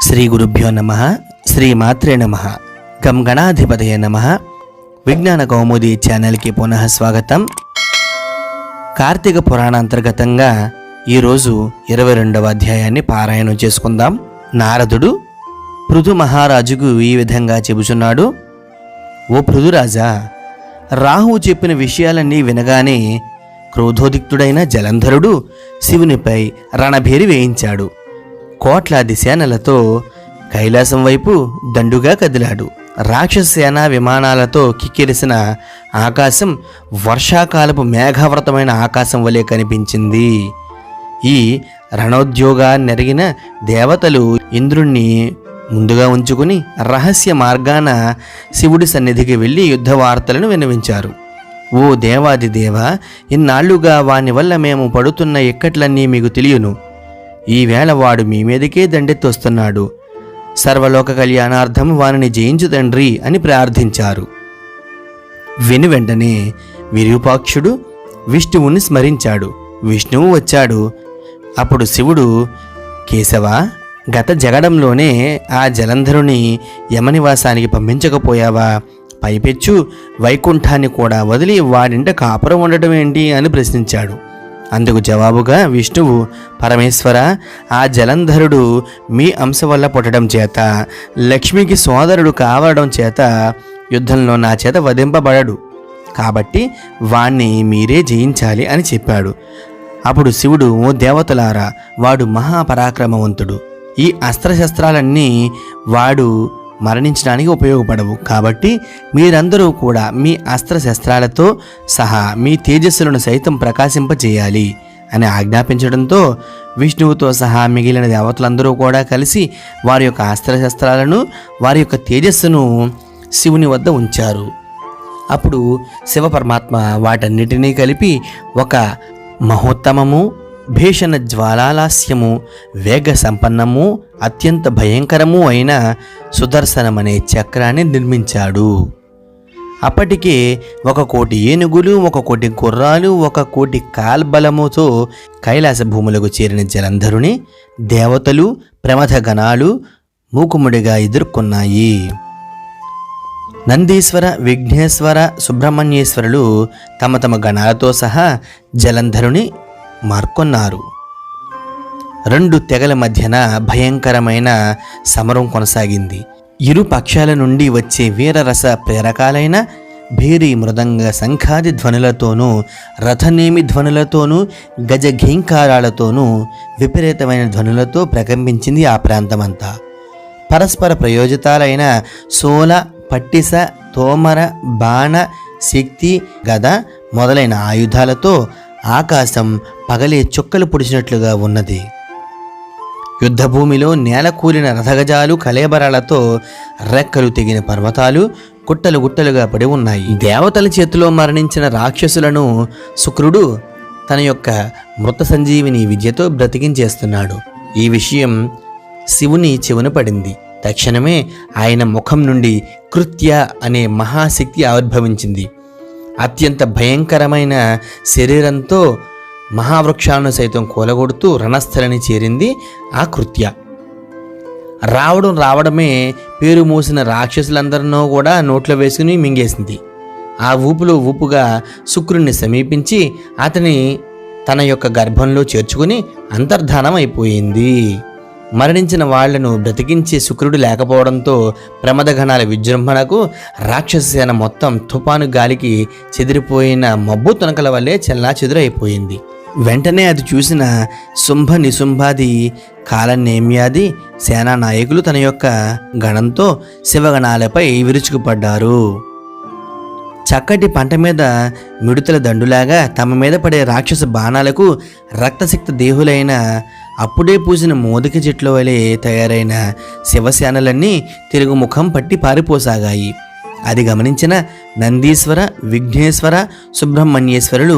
శ్రీ గురుభ్యో నమః. శ్రీమాత్రే నమః. గం గణాధిపతయే నమః. విజ్ఞాన కౌముది ఛానల్కి పునః స్వాగతం. కార్తీక పురాణాంతర్గతంగా ఈరోజు 22వ అధ్యాయాన్ని పారాయణం చేసుకుందాం. నారదుడు పృథు మహారాజుకు ఈ విధంగా చెబుచున్నాడు. ఓ పృథురాజా, రాహువు చెప్పిన విషయాలన్నీ వినగానే క్రోధోదిక్తుడైన జలంధరుడు శివునిపై రణభేరి వేయించాడు. కోట్లాది సేనలతో కైలాసం వైపు దండుగా కదిలాడు. రాక్షస సేన విమానాలతో కిక్కిరిసిన ఆకాశం వర్షాకాలపు మేఘావృతమైన ఆకాశం వలె కనిపించింది. ఈ రణోద్యోగా నెరిగిన దేవతలు ఇంద్రుణ్ణి ముందుగా ఉంచుకుని రహస్య మార్గాన శివుడి సన్నిధికి వెళ్ళి యుద్ధ వార్తలను విన్నవించారు. ఓ దేవాది దేవ, ఇన్నాళ్లుగా వాని వల్ల మేము పడుతున్న ఇక్కట్లన్నీ మీకు తెలియను. ఈవేళ వాడు మీ మీదకే దండెత్తొస్తున్నాడు. సర్వలోక కళ్యాణార్థం వానిని జయించు తండ్రి అని ప్రార్థించారు. విని వెంటనే విరూపాక్షుడు విష్ణువుని స్మరించాడు. విష్ణువు వచ్చాడు. అప్పుడు శివుడు, కేశవ, గత జగడంలోనే ఆ జలంధరుని యమనివాసానికి పంపించకపోయావా? పైపెచ్చు వైకుంఠాన్ని కూడా వదిలి వాడింట కాపురం ఉండటం ఏంటి అని ప్రశ్నించాడు. అందుకు జవాబుగా విష్ణువు, పరమేశ్వర, ఆ జలంధరుడు మీ అంశ వల్ల పుట్టడం చేత, లక్ష్మికి సోదరుడు కావడం చేత యుద్ధంలో నా చేత వధింపబడడు. కాబట్టి వాణ్ణి మీరే జయించాలి అని చెప్పాడు. అప్పుడు శివుడు, ఓ దేవతలారా, వాడు మహాపరాక్రమవంతుడు. ఈ అస్త్రశస్త్రాలన్నీ వాడు మరణించడానికి ఉపయోగపడవు. కాబట్టి మీరందరూ కూడా మీ అస్త్రశస్త్రాలతో సహా మీ తేజస్సులను సైతం ప్రకాశింపజేయాలి అని ఆజ్ఞాపించడంతో విష్ణువుతో సహా మిగిలిన దేవతలందరూ కూడా కలిసి వారి యొక్క అస్త్రశస్త్రాలను, వారి యొక్క తేజస్సును శివుని వద్ద ఉంచారు. అప్పుడు శివపరమాత్మ వాటన్నిటినీ కలిపి ఒక మహోత్తమము, భీషణ జ్వాలాలాస్యము, వేగ సంపన్నము, అత్యంత భయంకరము అయిన సుదర్శనమనే చక్రాన్ని నిర్మించాడు. అప్పటికే 1,000,000 ఏనుగులు, 1,000,000 గుర్రాలు, 1,000,000 కాల్బలముతో కైలాస భూములకు చేరిన జలంధరుని దేవతలు, ప్రమథ గణాలు మూకుముడిగా ఎదుర్కొన్నాయి. నందీశ్వర, విఘ్నేశ్వర, సుబ్రహ్మణ్యేశ్వరులు తమ తమ గణాలతో సహా జలంధరుని మార్కొన్నారు. 2 తెగల మధ్యన భయంకరమైన సమరం కొనసాగింది. ఇరు పక్షాల నుండి వచ్చే వీరరస ప్రేరకాలైన భేరీ మృదంగ శంఖాది ధ్వనులతోనూ, రథనేమి ధ్వనులతోనూ, గజఘీంకారాలతోనూ విపరీతమైన ధ్వనులతో ప్రకంపించింది ఆ ప్రాంతమంతా. పరస్పర ప్రయోజితాలైన సోల, పట్టిస, తోమర, బాణ, శక్తి, గద మొదలైన ఆయుధాలతో ఆకాశం పగలే చుక్కలు పొడిచినట్లుగా ఉన్నది. యుద్ధభూమిలో నేల కూలిన రథగజాలు, కలేబరాలతో రెక్కలు తెగిన పర్వతాలు గుట్టలు గుట్టలుగా పడి ఉన్నాయి. దేవతల చేతిలో మరణించిన రాక్షసులను శుక్రుడు తన యొక్క మృత సంజీవిని విద్యతో బ్రతికించేస్తున్నాడు. ఈ విషయం శివుని చెవున పడింది. తక్షణమే ఆయన ముఖం నుండి కృత్య అనే మహాశక్తి ఆవిర్భవించింది. అత్యంత భయంకరమైన శరీరంతో మహావృక్షాలను సైతం కూలగొడుతూ రణస్థలిని చేరింది ఆ కృత్య. రావడమే పేరు మూసిన రాక్షసులందరినో కూడా నోట్లో వేసుకుని మింగేసింది. ఆ ఊపుగా శుక్రుణ్ణి సమీపించి అతని తన యొక్క గర్భంలో చేర్చుకుని అంతర్ధానం అయిపోయింది. మరణించిన వాళ్లను బ్రతికించే శుక్రుడు లేకపోవడంతో ప్రమదగణాల విజృంభణకు రాక్షస సేన మొత్తం తుఫాను గాలికి చెదిరిపోయిన మబ్బు తునకల వల్లే చెల్లాచెదురైపోయింది. వెంటనే అది చూసిన శుంభ నిశుంభాది కాలనేమ్యాది సేనా నాయకులు తన యొక్క గణంతో శివగణాలపై విరుచుకుపడ్డారు. చక్కటి పంట మీద మిడుతల దండులాగా తమ మీద పడే రాక్షస బాణాలకు రక్తసిక్త దేహులైన అప్పుడే పూసిన మోదిక చెట్ల వలె తయారైన శివసేనలన్నీ తిరుగుముఖం పట్టి పారిపోసాగాయి. అది గమనించిన నందీశ్వర, విఘ్నేశ్వర, సుబ్రహ్మణ్యేశ్వరులు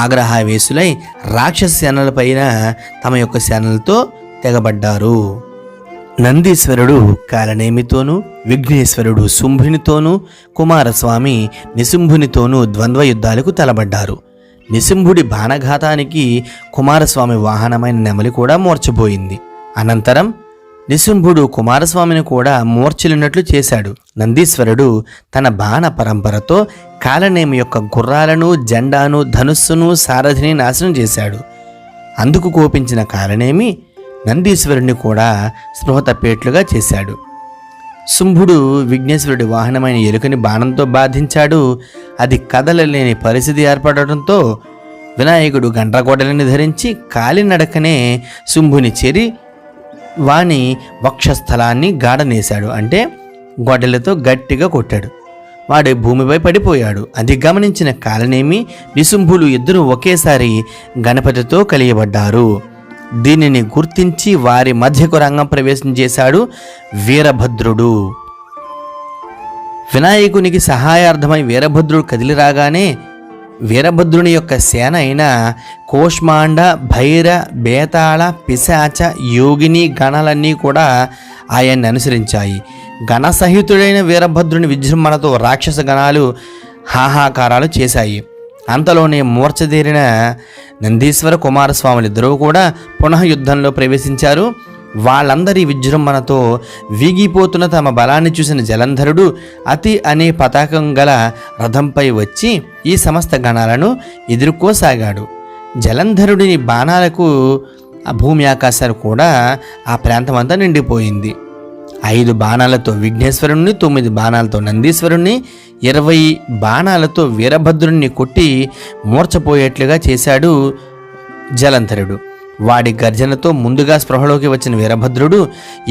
ఆగ్రహావేశులై రాక్షస సేనలపైన తమ యొక్క సేనలతో తెగబడ్డారు. నందీశ్వరుడు కాలనేమితోనూ, విఘ్నేశ్వరుడు శుంభునితోనూ, కుమారస్వామి నిశుంభునితోనూ ద్వంద్వ యుద్ధాలకు తలబడ్డారు. నిశుంభుడి బాణఘాతానికి కుమారస్వామి వాహనమైన నెమలి కూడా మూర్ఛపోయింది. అనంతరం నిశుంభుడు కుమారస్వామిని కూడా మూర్ఛలున్నట్లు చేశాడు. నందీశ్వరుడు తన బాణ పరంపరతో కాలనేమి యొక్క గుర్రాలను, జెండాను, ధనుస్సును, సారథిని నాశనం చేశాడు. అందుకు కోపించిన కాలనేమి నందీశ్వరుణ్ణి కూడా స్పృహ తప్పేట్లుగా చేశాడు. శుంభుడు విఘ్నేశ్వరుడి వాహనమైన ఎలుకని బాణంతో బాధించాడు. అది కదలలేని పరిస్థితి ఏర్పడటంతో వినాయకుడు గండ్రగొడ్డలిని ధరించి కాలినడకనే శుంభుని చేరి వాని వక్షస్థలాన్ని గాఢనేశాడు. అంటే గొడ్డలతో గట్టిగా కొట్టాడు. వాడు భూమిపై పడిపోయాడు. అది గమనించిన కాలనేమి నిశుంభులు ఇద్దరూ ఒకేసారి గణపతితో కలియబడ్డారు. దీనిని గుర్తించి వారి మధ్యకు రంగం ప్రవేశం చేశాడు వీరభద్రుడు. వినాయకునికి సహాయార్థమై వీరభద్రుడు కదిలి రాగానే వీరభద్రుని యొక్క సేన అయిన కోష్మాండ, భైర, బేతాళ, పిశాచ, యోగిని గణాలన్నీ కూడా ఆయన్ని అనుసరించాయి. గణసహితుడైన వీరభద్రుని విజృంభణతో రాక్షస గణాలు హాహాకారాలు చేశాయి. అంతలోనే మూర్ఛదేరిన నందీశ్వర కుమారస్వాములిద్దరూ కూడా పునః యుద్ధంలో ప్రవేశించారు. వాళ్ళందరి విజృంభణతో వీగిపోతున్న తమ బలాన్ని చూసిన జలంధరుడు అతి అనే పతాకం గల రథంపై వచ్చి ఈ సమస్త గణాలను ఎదుర్కోసాగాడు. జలంధరుడిని బాణాలకు ఆ భూమి ఆకాశాలు కూడా ఆ ప్రాంతమంతా నిండిపోయింది. 5 బాణాలతో విఘ్నేశ్వరుణ్ణి, 9 బాణాలతో నందీశ్వరుణ్ణి, 20 బాణాలతో వీరభద్రుణ్ణి కొట్టి మూర్ఛపోయేట్లుగా చేశాడు జలంధరుడు. వాడి గర్జనతో ముందుగా స్పృహలోకి వచ్చిన వీరభద్రుడు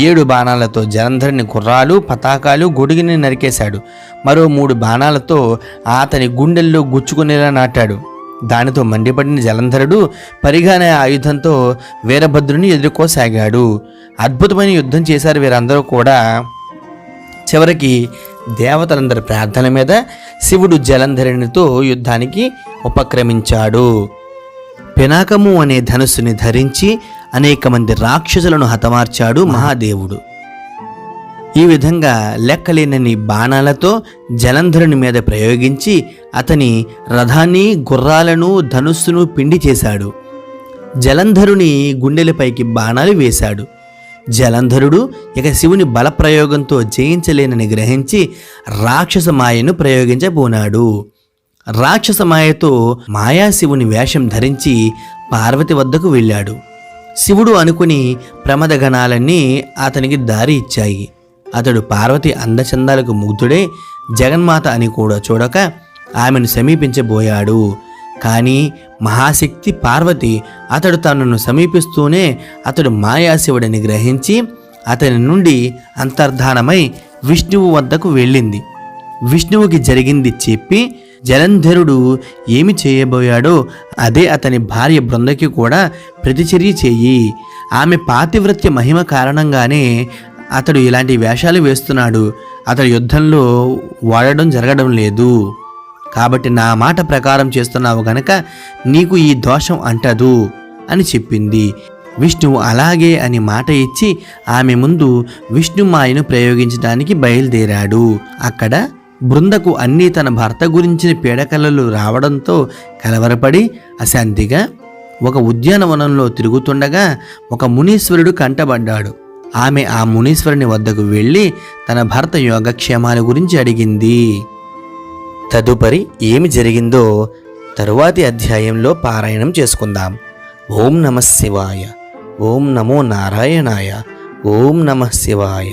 7 బాణాలతో జలంధరుని గుర్రాలు, పతాకాలు, గొడుగుని నరికేశాడు. మరో 3 బాణాలతో అతని గుండెల్లో గుచ్చుకునేలా నాటాడు. దానితో మండిపడిన జలంధరుడు పరిగానే ఆయుధంతో వీరభద్రుని ఎదుర్కోసాగాడు. అద్భుతమైన యుద్ధం చేశారు వీరందరూ కూడా. చివరికి దేవతలందరి ప్రార్థన మీద శివుడు జలంధరునితో యుద్ధానికి ఉపక్రమించాడు. పినాకము అనే ధనుస్సుని ధరించి అనేక మంది రాక్షసులను హతమార్చాడు మహాదేవుడు. ఈ విధంగా లెక్కలేనన్ని బాణాలతో జలంధరుని మీద ప్రయోగించి అతని రథాన్ని, గుర్రాలను, ధనుస్సును పిండి చేశాడు. జలంధరుని గుండెలపైకి బాణాలు వేశాడు. జలంధరుడు ఇక శివుని బలప్రయోగంతో జయించలేనని గ్రహించి రాక్షస మాయను ప్రయోగించబోనాడు. రాక్షస మాయతో మాయాశివుని వేషం ధరించి పార్వతి వద్దకు వెళ్ళాడు. శివుడు అనుకుని ప్రమదగణాలన్నీ అతనికి దారి ఇచ్చాయి. అతడు పార్వతి అందచందాలకు ముగ్ధుడే జగన్మాత అని కూడా చూడక ఆమెను సమీపించబోయాడు. కానీ మహాశక్తి పార్వతి అతడు తనను సమీపిస్తూనే అతడు మాయాశివుడని గ్రహించి అతని నుండి అంతర్ధానమై విష్ణువు వద్దకు వెళ్ళింది. విష్ణువుకి జరిగింది చెప్పి జలంధరుడు ఏమి చేయబోయాడో అదే అతని భార్య బృందకి కూడా ప్రతిచర్య చెయ్యి. ఆమె పాతివ్రత్య మహిమ కారణంగానే అతడు ఇలాంటి వేషాలు వేస్తున్నాడు. అతడు యుద్ధంలో వాడడం జరగడం లేదు. కాబట్టి నా మాట ప్రకారం చేస్తున్నావు గనక నీకు ఈ దోషం అంటదు అని చెప్పింది. విష్ణువు అలాగే అని మాట ఇచ్చి ఆమె ముందు విష్ణుమాయను ప్రయోగించడానికి బయలుదేరాడు. అక్కడ బృందకు అన్నీ తన భర్త గురించిన పీడకలలు రావడంతో కలవరపడి అశాంతిగా ఒక ఉద్యానవనంలో తిరుగుతుండగా ఒక మునీశ్వరుడు కంటబడ్డాడు. ఆమె ఆ మునీశ్వరుని వద్దకు వెళ్ళి తన భర్త యోగక్షేమాల గురించి అడిగింది. తదుపరి ఏమి జరిగిందో తరువాతి అధ్యాయంలో పారాయణం చేసుకుందాం. ఓం నమః శివాయ. ఓం నమో నారాయణాయ. ఓం నమః శివాయ.